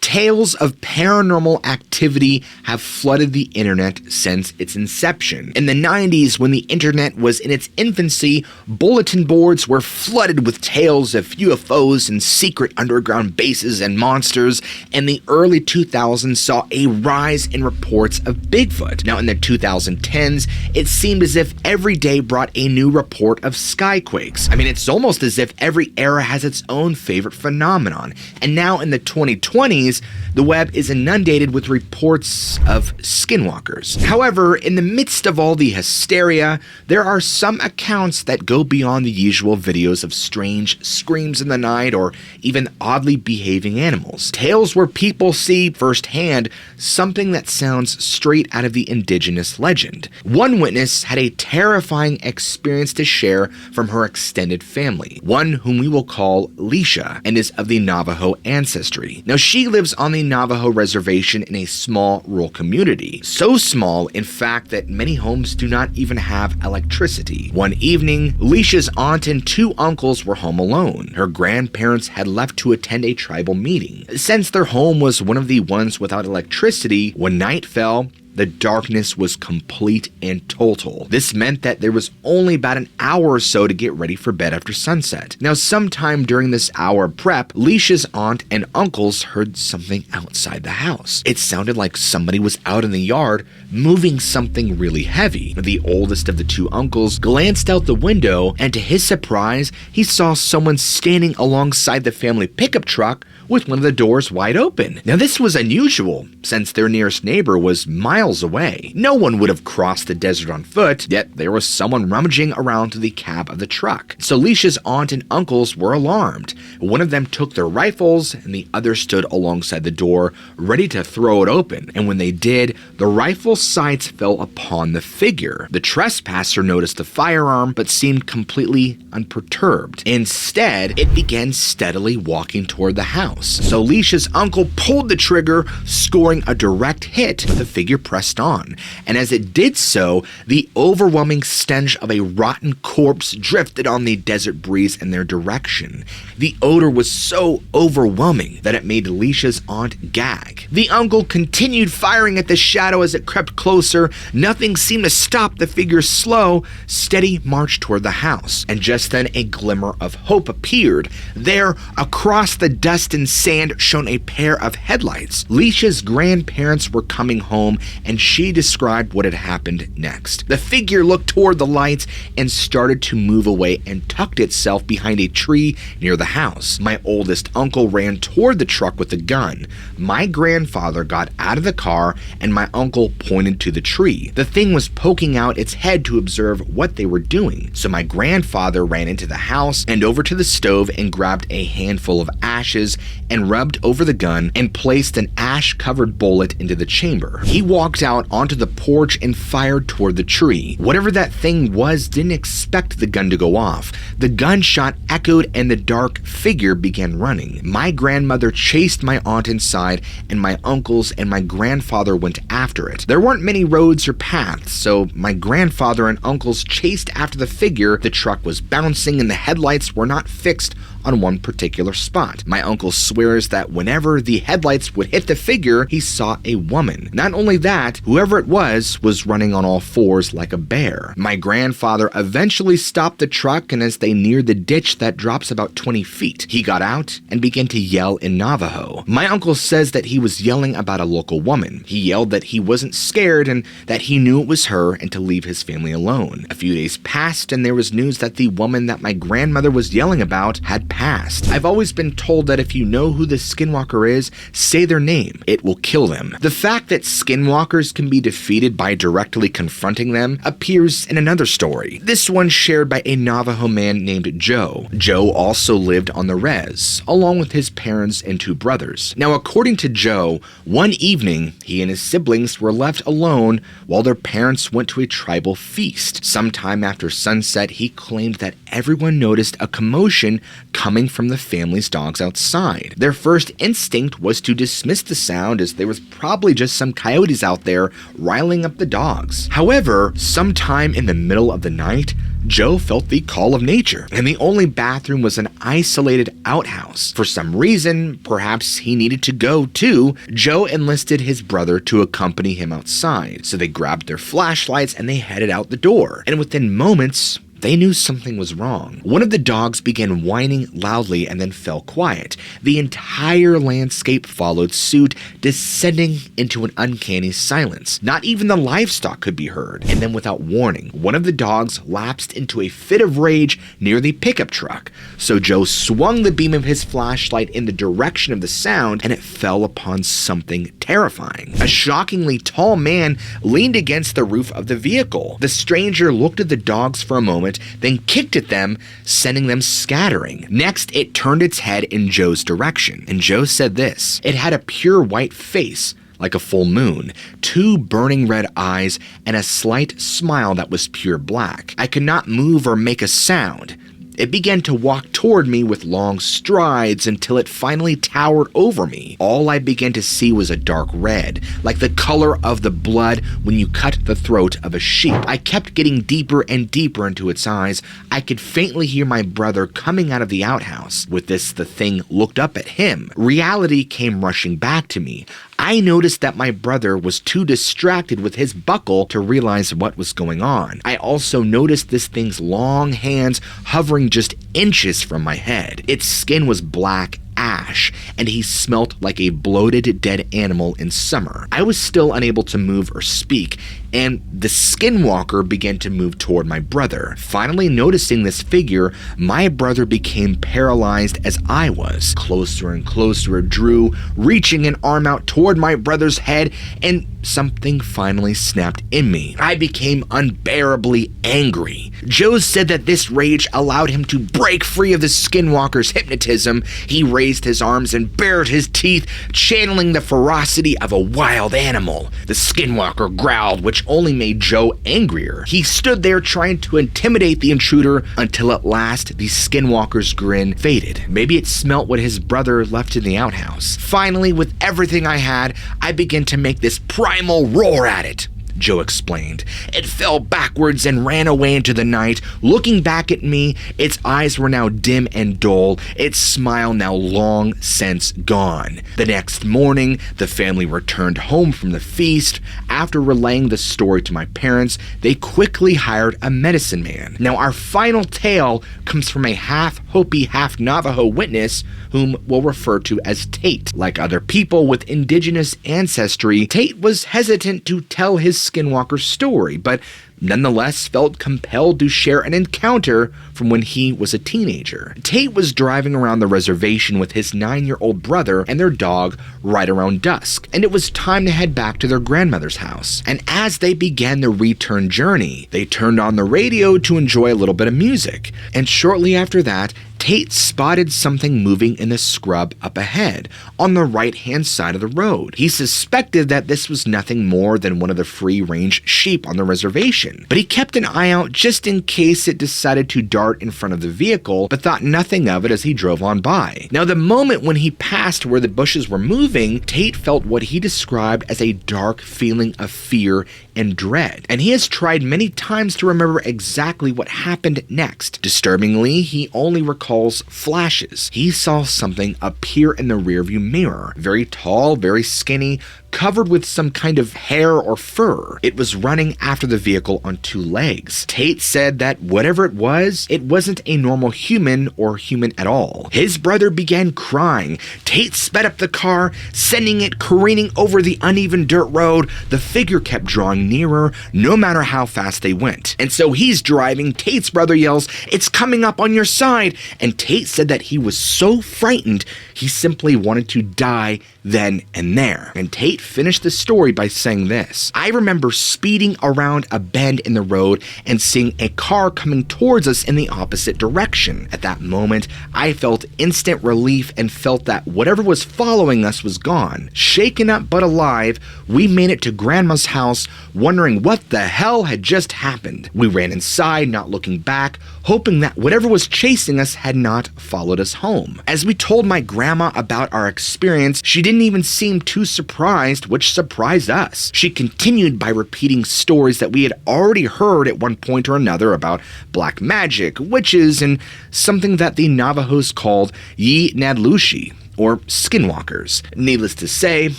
Tales of paranormal activity have flooded the internet since its inception. In the 90s, when the internet was in its infancy, bulletin boards were flooded with tales of UFOs and secret underground bases and monsters, and the early 2000s saw a rise in reports of Bigfoot. Now in the 2010s, it seemed as if every day brought a new report of skyquakes. I mean, it's almost as if every era has its own favorite phenomenon. And now in the 2020s, the web is inundated with reports of skinwalkers. However, in the midst of all the hysteria, there are some accounts that go beyond the usual videos of strange screams in the night or even oddly behaving animals. Tales where people see firsthand something that sounds straight out of the indigenous legend. One witness had a terrifying experience to share from her extended family, one whom we will call Leisha, and is of the Navajo ancestry. Now, she lives on the Navajo reservation in a small rural community. So small, in fact, that many homes do not even have electricity. One evening, Leisha's aunt and two uncles were home alone. Her grandparents had left to attend a tribal meeting. Since their home was one of the ones without electricity, when night fell, the darkness was complete and total. This meant that there was only about an hour or so to get ready for bed after sunset. Now, sometime during this hour of prep, Leisha's aunt and uncles heard something outside the house. It sounded like somebody was out in the yard moving something really heavy. The oldest of the two uncles glanced out the window, and to his surprise, he saw someone standing alongside the family pickup truck with one of the doors wide open. Now, this was unusual, since their nearest neighbor was miles away. No one would have crossed the desert on foot, yet there was someone rummaging around through the cab of the truck. So Leisha's aunt and uncles were alarmed. One of them took their rifles, and the other stood alongside the door, ready to throw it open. And when they did, the rifle sights fell upon the figure. The trespasser noticed the firearm, but seemed completely unperturbed. Instead, it began steadily walking toward the house. So Leisha's uncle pulled the trigger, scoring a direct hit. The figure pressed on, and as it did so, the overwhelming stench of a rotten corpse drifted on the desert breeze in their direction. The odor was so overwhelming that it made Leisha's aunt gag. The uncle continued firing at the shadow as it crept closer. Nothing seemed to stop the figure's slow, steady march toward the house, and just then a glimmer of hope appeared. There, across the dust and sand, shone a pair of headlights. Leisha's grandparents were coming home, and she described what had happened next. The figure looked toward the lights and started to move away and tucked itself behind a tree near the house. My oldest uncle ran toward the truck with a gun. My grandfather got out of the car, and my uncle pointed to the tree. The thing was poking out its head to observe what they were doing. So my grandfather ran into the house and over to the stove and grabbed a handful of ashes and rubbed over the gun and placed an ash-covered bullet into the chamber. He walked out onto the porch and fired toward the tree. Whatever that thing was didn't expect the gun to go off. The gunshot echoed and the dark figure began running. My grandmother chased my aunt inside, and my uncles and my grandfather went after it. There weren't many roads or paths, so my grandfather and uncles chased after the figure. The truck was bouncing and the headlights were not fixed on one particular spot. My uncle swears that whenever the headlights would hit the figure, he saw a woman. Not only that, whoever it was running on all fours like a bear. My grandfather eventually stopped the truck, and as they neared the ditch that drops about 20 feet, he got out and began to yell in Navajo. My uncle says that he was yelling about a local woman. He yelled that he wasn't scared and that he knew it was her and to leave his family alone. A few days passed, and there was news that the woman that my grandmother was yelling about had passed. I've always been told that if you know who the skinwalker is, say their name. It will kill them. The fact that skinwalkers can be defeated by directly confronting them appears in another story. This one shared by a Navajo man named Joe. Joe also lived on the res, along with his parents and two brothers. Now, according to Joe, one evening, he and his siblings were left alone while their parents went to a tribal feast. Sometime after sunset, he claimed that everyone noticed a commotion coming from the family's dogs outside. Their first instinct was to dismiss the sound, as there was probably just some coyotes out there riling up the dogs. However, sometime in the middle of the night, Joe felt the call of nature, and the only bathroom was an isolated outhouse. For some reason, perhaps he needed to go too, Joe enlisted his brother to accompany him outside. So they grabbed their flashlights and they headed out the door. And within moments, they knew something was wrong. One of the dogs began whining loudly and then fell quiet. The entire landscape followed suit, descending into an uncanny silence. Not even the livestock could be heard. And then without warning, one of the dogs lapsed into a fit of rage near the pickup truck. So Joe swung the beam of his flashlight in the direction of the sound, and it fell upon something terrifying. A shockingly tall man leaned against the roof of the vehicle. The stranger looked at the dogs for a moment, then kicked at them, sending them scattering. Next, it turned its head in Joe's direction, and Joe said this: "It had a pure white face, like a full moon, 2 burning red eyes, and a slight smile that was pure black. I could not move or make a sound. It began to walk toward me with long strides until it finally towered over me. All I began to see was a dark red, like the color of the blood when you cut the throat of a sheep. I kept getting deeper and deeper into its eyes. I could faintly hear my brother coming out of the outhouse. With this, the thing looked up at him. Reality came rushing back to me. I noticed that my brother was too distracted with his buckle to realize what was going on. I also noticed this thing's long hands hovering just inches from my head. Its skin was black ash, and he smelt like a bloated dead animal in summer. I was still unable to move or speak, and the skinwalker began to move toward my brother. Finally noticing this figure, my brother became paralyzed as I was. Closer and closer it drew, reaching an arm out toward my brother's head, and something finally snapped in me. I became unbearably angry. Joe said that this rage allowed him to break free of the skinwalker's hypnotism. He raised his arms and bared his teeth, channeling the ferocity of a wild animal. The skinwalker growled, which only made Joe angrier. He stood there trying to intimidate the intruder until at last the skinwalker's grin faded. Maybe it smelt what his brother left in the outhouse. Finally, with everything I had, I began to make this primal roar at it, Joe explained. It fell backwards and ran away into the night. Looking back at me, its eyes were now dim and dull, its smile now long since gone. The next morning, the family returned home from the feast. After relaying the story to my parents, they quickly hired a medicine man. Now, our final tale comes from a half Hopi, half Navajo witness whom we'll refer to as Tate. Like other people with indigenous ancestry, Tate was hesitant to tell his skinwalker story, but nonetheless felt compelled to share an encounter from when he was a teenager. Tate was driving around the reservation with his 9-year-old brother and their dog right around dusk, and it was time to head back to their grandmother's house. And as they began the return journey, they turned on the radio to enjoy a little bit of music, and shortly after that, Tate spotted something moving in the scrub up ahead, on the right-hand side of the road. He suspected that this was nothing more than one of the free-range sheep on the reservation, but he kept an eye out just in case it decided to dart in front of the vehicle, but thought nothing of it as he drove on by. Now, the moment when he passed where the bushes were moving, Tate felt what he described as a dark feeling of fear and dread, and he has tried many times to remember exactly what happened next. Disturbingly, he only recalls flashes. He saw something appear in the rearview mirror, very tall, very skinny, covered with some kind of hair or fur. It was running after the vehicle on 2 legs. Tate said that whatever it wasn't a normal human or human at all. His brother began crying. Tate sped up the car, sending it careening over the uneven dirt road. The figure kept drawing nearer, no matter how fast they went. And so he's driving. Tate's brother yells, "It's coming up on your side!" And Tate said that he was so frightened, he simply wanted to die then and there. And Tate finished the story by saying this: "I remember speeding around a bend in the road and seeing a car coming towards us in the opposite direction. At that moment, I felt instant relief and felt that whatever was following us was gone. Shaken up but alive, we made it to Grandma's house, wondering what the hell had just happened. We ran inside, not looking back, hoping that whatever was chasing us had not followed us home. As we told my grandma about our experience, she didn't even seem too surprised surprised, which surprised us. She continued by repeating stories that we had already heard at one point or another about black magic, witches, and something that the Navajos called Yi Nadlushi, or skinwalkers. Needless to say,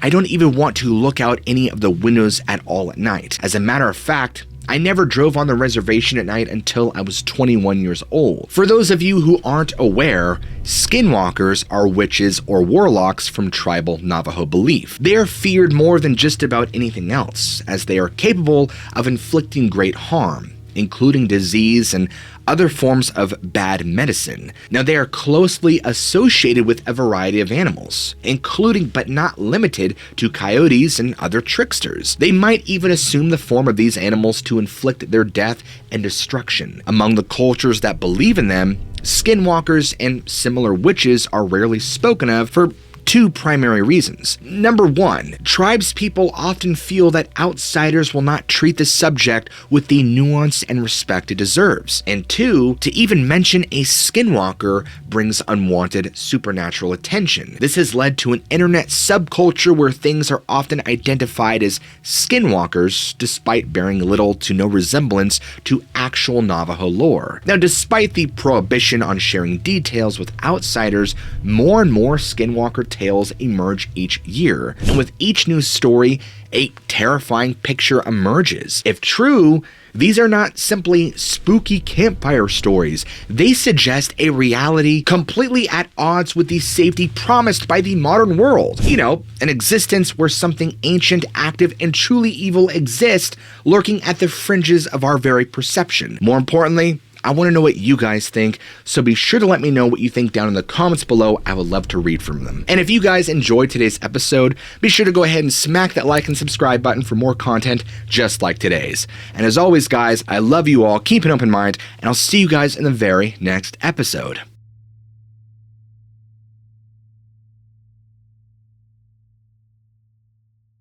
I don't even want to look out any of the windows at all at night. As a matter of fact, I never drove on the reservation at night until I was 21 years old. For those of you who aren't aware, skinwalkers are witches or warlocks from tribal Navajo belief. They are feared more than just about anything else, as they are capable of inflicting great harm, including disease and other forms of bad medicine. Now, they are closely associated with a variety of animals, including but not limited to coyotes and other tricksters. They might even assume the form of these animals to inflict their death and destruction. Among the cultures that believe in them, skinwalkers and similar witches are rarely spoken of for two primary reasons. Number one, tribespeople often feel that outsiders will not treat the subject with the nuance and respect it deserves. And two, to even mention a skinwalker brings unwanted supernatural attention. This has led to an internet subculture where things are often identified as skinwalkers, despite bearing little to no resemblance to actual Navajo lore. Now, despite the prohibition on sharing details with outsiders, more and more skinwalker tales emerge each year, and with each new story, a terrifying picture emerges. If true, these are not simply spooky campfire stories. They suggest a reality completely at odds with the safety promised by the modern world. You know, an existence where something ancient, active, and truly evil exists, lurking at the fringes of our very perception. More importantly, I want to know what you guys think, so be sure to let me know what you think down in the comments below. I would love to read from them. And if you guys enjoyed today's episode, be sure to go ahead and smack that like and subscribe button for more content just like today's. And as always, guys, I love you all, keep an open mind, and I'll see you guys in the very next episode.